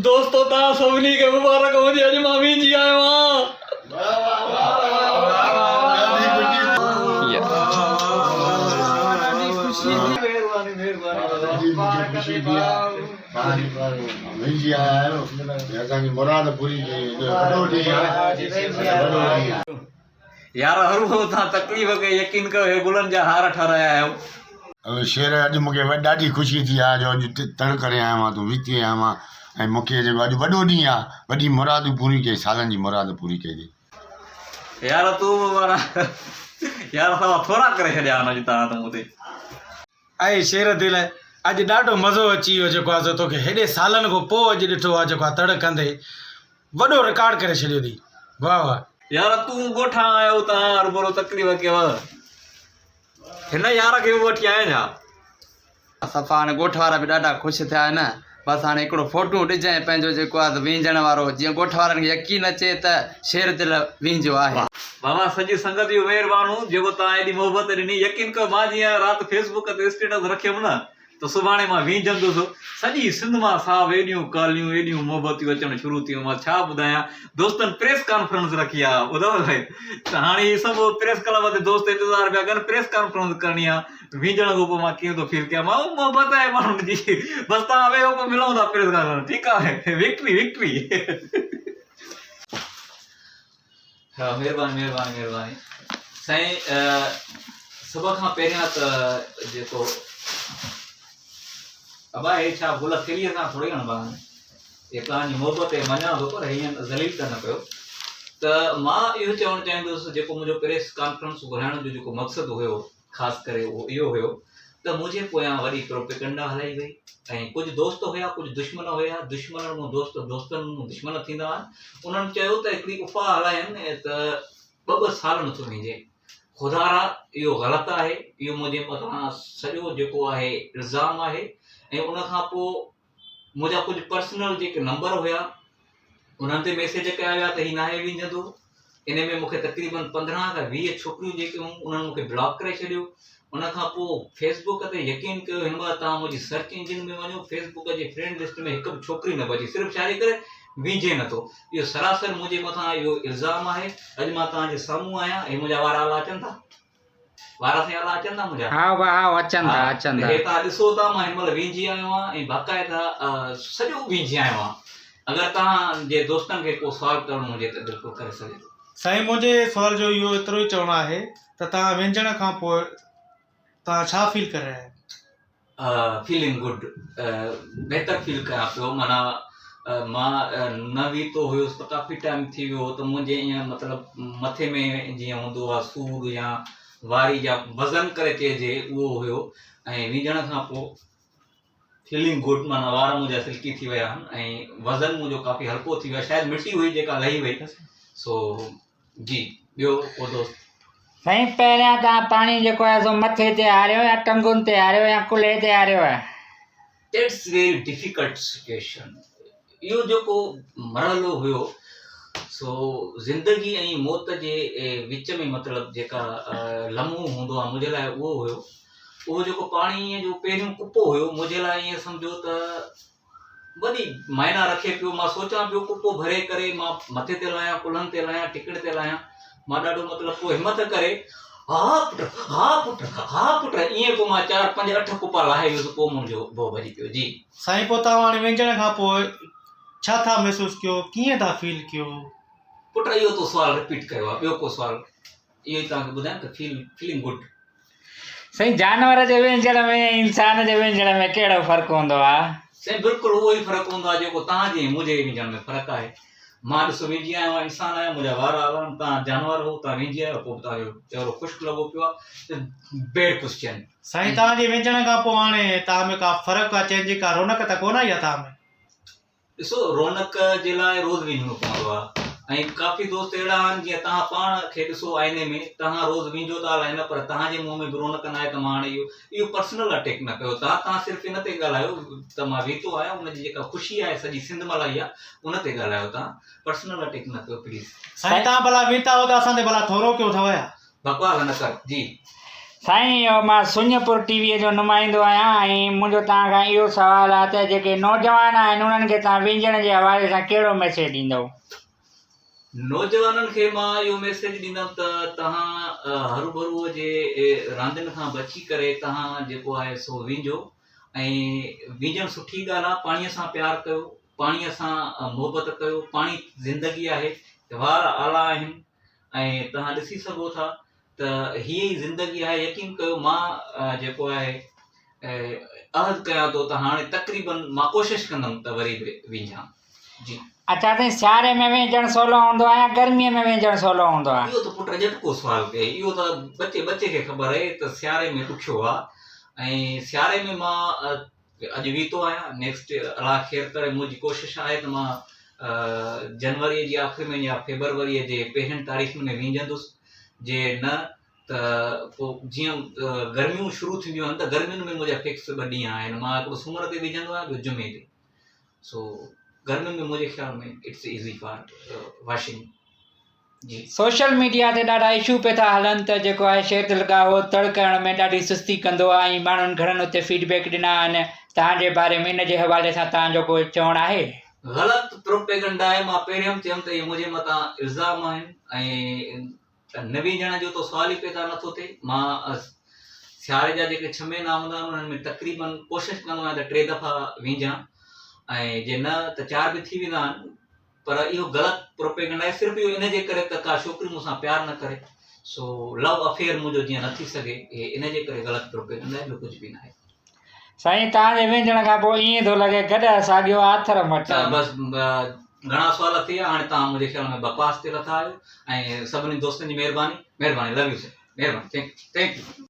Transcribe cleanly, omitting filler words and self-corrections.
दोस्तों ता सभिनी खे मुबारक हुजे। अॼु मां वेंदी मुराद पूरी यार हरू ता तकलीफ़ के यकीन कयो हे गुलनि जा हार ठाराया आहियो। शेर अॼु मूंखे ॾाढी ख़ुशी थी आहे जो अॼु तड़ करे आयो आहियां, तूं विती आहियां मां ऐं मूंखे जेको अॼु वॾो ॾींहुं आहे, वॾी मुरादूं पूरी कई, सालनि जी मुराद पूरी कई। यार तूं माना यार तव्हां थोरा करे छॾिया अॼु तव्हां त मूंते। ऐं शेर दिल अॼु ॾाढो मज़ो अची वियो जेको आहे तोखे हेॾे सालनि खां पोइ अॼु ॾिठो आहे जेको आहे तड़ कंदे वॾो रिकॉर्ड करे छॾियो अथई। वाह वाह यार तूं ॻोठा आयो त रुबरो तकलीफ़ कयव, हिन यार खे वठी आया छा? सफ़ा हाणे ॻोठ वारा बि ॾाढा ख़ुशि थिया आहिनि। बसि हाणे हिकिड़ो फ़ोटू ॾिजांइ पंहिंजो जेको आहे वींझण वारो, जीअं ॻोठ वारनि खे यकीन अचे त शेर दिल वींझो आहे। बाबा सॼी संगत जूं महिरबानूं जेको तव्हां एॾी मोहबत ॾिनी। यकीन कयो मां जीअं राति फेसबुक ते स्टेटस रखियुमि न त सुभाणे मां वींझंदुसि। सॼी सिंध मां साहब एॾियूं कॉलियूं एॾियूं मोहबतियूं अचणु शुरू थियूं। मां छा ॿुधायां, दोस्तनि प्रेस कॉन्फ्रेंस रखी आहे, ॿुधव भाई। त हाणे इहे सभु प्रेस क्लब ते दोस्त इंतज़ारु पिया कनि, प्रेस कॉन्फ्रेंस करणी आहे। वींझण खां पोइ मां कीअं थो फील कयां, मां मोहबत आहे माण्हुनि जी। बसि तव्हां वेहो पोइ मिलूं था प्रेस कॉन्फ्रेंस, ठीकु आहे। Victory victory. हा महिरबानी महिरबानी महिरबानी साईं। सभ खां पहिरियां त जेको अबा हे छा गुल थेलीअ सां थोरी हणबा आहिनि, हे तव्हांजी मोहबत ऐं मञा थो, पर हीअं ज़लील त न कयो। त मां इहो चवणु चाहींदुसि, जेको मुंहिंजो प्रेस कॉन्फ्रेंस घुराइण जो जेको मक़सदु हुयो ख़ासि करे उहो इहो हुयो त मुंहिंजे पोयां वॾी प्रोपेगेंडा हलाई वई ऐं कुझु दोस्त हुया, कुझु दुश्मन हुया। दुश्मननि मां दोस्त, दोस्तनि मां दुश्मन थींदा आहिनि। उन्हनि चयो त हिकिड़ी उफ़ा हलाइनि त ॿ साल नथो वींझे। ख़ुदारा इहो ग़लति आहे, इहो मुंहिंजे मथां सॼो जेको आहे इल्ज़ाम आहे। ऐं उनखां पोइ मुंहिंजा कुझु पर्सनल जेके नंबर हुया उन्हनि ते मैसेज कया विया त हीउ नाहे वींझंदो। इन में मूंखे तक़रीबन 15 खां 20 छोकिरियूं जेके हुयूं उन्हनि मूंखे ब्लॉक करे छॾियो। उनखां पोइ फेसबुक ते यकीन कयो, हिन महिल तव्हां मुंहिंजी सर्च इंजिन में वञो, फेसबुक जे फ्रेंड लिस्ट में हिकु बि छोकिरी न बची, सिर्फ़ु छाजे करे वींझे नथो। इहो सरासर मुंहिंजे मथां इहो इल्ज़ाम आहे। अॼु मां तव्हांजे साम्हूं आहियां ऐं मुंहिंजा वार आला अचनि था, वार से आला अचनि था मुंहिंजा। हा वाह अचनि था अचनि था। हे तव्हां ॾिसो था, मां हिन महिल वींझी आयो आहियां ऐं बाक़ाइदा सॼो वींझी आयो आहियां। अगरि तव्हांजे दोस्तनि खे को सुवाल करणो हुजे त बिल्कुलु करे सघे थो। साईं मुंहिंजे सुवाल जो इहो एतिरो ई चवणो आहे त तव्हां वेंझण खां पोइ तव्हां छा फील करे रहिया आहियो? फीलिंग गुड, बहितर फील कयां पियो। माना मां न वीतो हुयुसि त काफ़ी टाइम थी वियो त मुंहिंजे ईअं मतिलबु मथे में जीअं हूंदो आहे सूर या वारी जा वज़न करे चइजे उहो हुयो। ऐं वींझण खां पोइ फीलिंग गुड, माना वार मुंहिंजा सिल्की थी विया आहिनि ऐं वज़न मुंहिंजो काफ़ी हल्को थी वियो आहे। शायदि मिटी हुई जेका लही वई। सो जी ॿियो को दोस्त? साईं पहिरियां तव्हां पाणी जेको आहे सो मथे ते आरियो या टंगुनि ते आरियो या कुल्हे ते आरियो आहे? That's very difficult situation. इहो जेको मरहलो हुयो सो ज़िंदगी ऐं मौत जे विच में मतिलबु जेका लम्हो हूंदो आहे मुंहिंजे लाइ उहो हुयो। उहो जेको पाणीअ जो पहिरियों कुपो हुयो मुंहिंजे लाइ ईअं सम्झो त वॾी मायना रखे पियो। मां सोचां पियो कुपो भरे करे मां मथे ते लाहियां, कुल्हनि ते लाहियां, टिकड़ ते लाहियां। मां ॾाढो मतिलबु पोइ हिमत करे हा पुट हा पुट हा पुट ईअं पोइ मां 4, 5, 8 कुपा लाहे वियुसि। पोइ मुंहिंजो भउ भॼी पियो। जी साईं पोइ तव्हां हाणे वेंझण खां पोइ छा था महसूसु कयो, कीअं था फील कयो? पुट इहो तो सुवाल रिपीट कयो आहे, ॿियो को सुवाल? इहो ई तव्हांखे ॿुधायां त फीलिंग गुड। साईं जानवर जे वेंझण में इंसान जे वेंझण में कहिड़ो फ़र्क़ु हूंदो आहे? साईं बिल्कुलु उहो ई फ़र्क़ु हूंदो आहे जेको तव्हांजे मुंहिंजे वेंझण में फ़र्क़ु आहे। मां ॾिसो वींझी आहियां, इंसान आहियां, मुंहिंजा वार आला आहिनि। तव्हां जानवर हो, तव्हां वींझी आहियो, पोइ तव्हांजो चहिरो ख़ुश्क लॻो पियो आहे। Bed question. साईं तव्हांजे वेंझण खां पोइ हाणे तव्हां में का फ़र्क़ु आहे, चेंज का रौनक त कोन आई आहे तव्हां में? ॾिसो रौनक जे लाइ रोज़ वींझणो पवंदो आहे ऐं काफ़ी दोस्त अहिड़ा आहिनि जीअं तव्हां पाण खे ॾिसो आईने में, तव्हां रोज़ वींझो था हलायो पर तव्हांजे मुंहं में बि रौनक न आहे। त मां हाणे इहो पर्सनल अटैक न कयो। तव्हां सिर्फ़ु इन ते ॻाल्हायो त मां वीतो आहियां, उनजी जेका ख़ुशी आहे सॼी सिंध मलाई आहे उन ते ॻाल्हायो। तव्हां पर्सनल अटैक न कयो प्लीज़। साईं तव्हां भला वीता हो त असां ते भला थोरो कयो अथव या? बकवास न कर। जी साईं इहो मां सुञपुर टीवीअ जो नुमाइंदो आहियां ऐं मुंहिंजो तव्हां खां इहो सुवालु आहे त जेके नौजवान आहिनि उन्हनि खे तव्हां विञण जे हवाले सां कहिड़ो मैसेज ॾींदव? नौजवाननि खे मां इहो मैसेज ॾींदुमि त तव्हां हरूभरूअ जे रांदियुनि खां बची करे तव्हां जेको आहे सो विझो ऐं विझणु सुठी ॻाल्हि आहे। पाणीअ सां प्यारु कयो, पाणीअ सां मोहबत कयो। पाणी ज़िंदगी आहे, त्योहार आला आहिनि ऐं तव्हां ॾिसी सघो था त हीअ ई ज़िंदगी आहे। यकीन कयो मां जेको आहे अहद कयां थो त हाणे तक़रीबन मां कोशिशि कंदुमि त वरी बि विझां। जी अच्छा साईं, सियारे में विझणु सवलो हूंदो आहे या गर्मीअ में विझणु सवलो हूंदो आहे? इहो त पुट झटको सुवाल कई। इहो त बचे खे ख़बर आहे त सियारे में ॾुखियो आहे ऐं सियारे में मां अॼु वीतो आहियां। नेक्स्ट अलाह ख़ैर करे मुंहिंजी कोशिशि आहे त मां जनवरीअ जी आख़िरि में या फेबरवरीअ जे पहिरियनि तारीख़ में विझंदुसि। जे न त पोइ जीअं गर्मियूं शुरू थींदियूं आहिनि त गर्मियुनि में मुंहिंजा फिक्स 2 ॾींहं आहिनि। मां हिकिड़ो सूमर ते विझंदो आहियां, ॿियो जुमे ते। सो गर्मियुनि में मुंहिंजे ख़्याल में इट्स इज़ी फॉर वॉशिंग। जी सोशल मीडिया ते ॾाढा इशू पिया था हलनि त जेको आहे शेर दिलगा हो तड़ करण में ॾाढी सुस्ती कंदो आहे ऐं माण्हुनि घणनि उते फीडबैक ॾिना आहिनि। तव्हांजे बारे में इन जे हवाले सां तव्हांजो कोई चवणु आहे? ग़लति प्रोपेगेंडा आहे। मां पहिरियों चयुमि त इहे मुंहिंजे मथां इल्ज़ाम आहिनि ऐं न विझण जो त सुवाल ई पैदा नथो थिए। मां सियारे जा जेके 6 महीना हूंदा आहिनि उन्हनि में तक़रीबन कोशिशि कंदो आहियां त 3 दफ़ा विझां ऐं जे न त 4 बि थी वेंदा आहिनि। पर इहो ग़लति प्रोपेगेंडा आहे, सिर्फ़ु इहो इन जे करे त का छोकिरी मूंसां प्यारु न करे। सो लव अफेयर मुंहिंजो जीअं न थी सघे, इहे इन जे करे ग़लति प्रोपेगेंडा आहे, ॿियो कुझु बि न आहे। साईं तव्हांजे विझण खां पोइ ईअं थो लॻे गॾु साॻियो आथर मट। त बसि घणा सुवाल थी विया। हाणे तव्हां मुंहिंजे ख़्याल में बकवास ते लथा आहियो ऐं सभिनी दोस्तनि जी महिरबानी। लव यू सर, महिरबानी, थैंक यू।